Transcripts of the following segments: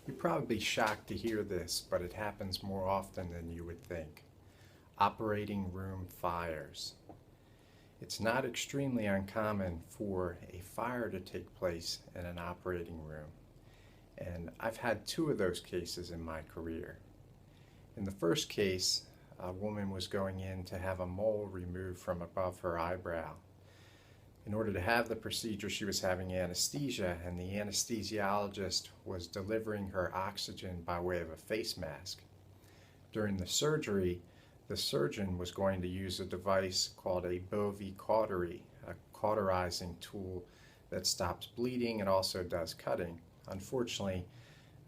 You're probably shocked to hear this, but it happens more often than you would think. Operating room fires. It's not extremely uncommon for a fire to take place in an operating room, and I've had two of those cases in my career. In the first case, a woman was going in to have a mole removed from above her eyebrow. In order to have the procedure, she was having anesthesia, and the anesthesiologist was delivering her oxygen by way of a face mask. During the surgery, the surgeon was going to use a device called a cautery, a cauterizing tool that stops bleeding and also does cutting. Unfortunately,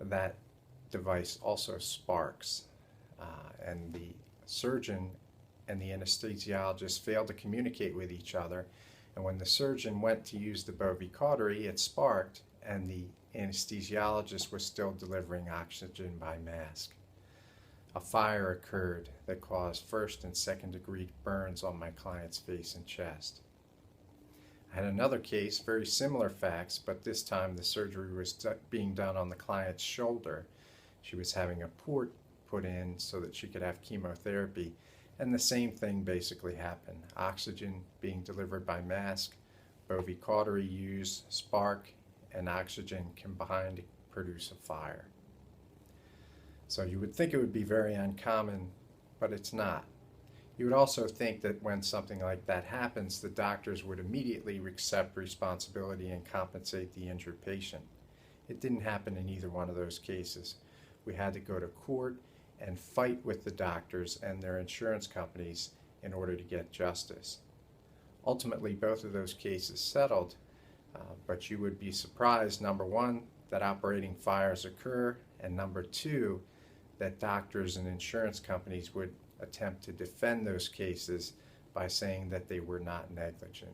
that device also sparks, and the surgeon and the anesthesiologist failed to communicate with each other. And when the surgeon went to use the cautery, it sparked, and the anesthesiologist was still delivering oxygen by mask. A fire occurred that caused first and second degree burns on my client's face and chest. I had another case, very similar facts, but this time the surgery was being done on the client's shoulder. She was having a port put in so that she could have chemotherapy. And the same thing basically happened. Oxygen being delivered by mask, cautery used, spark, and oxygen combined to produce a fire. So you would think it would be very uncommon, but it's not. You would also think that when something like that happens, the doctors would immediately accept responsibility and compensate the injured patient. It didn't happen in either one of those cases. We had to go to court and fight with the doctors and their insurance companies in order to get justice. Ultimately, both of those cases settled, but you would be surprised, number one, that operating fires occur, and number two, that doctors and insurance companies would attempt to defend those cases by saying that they were not negligent.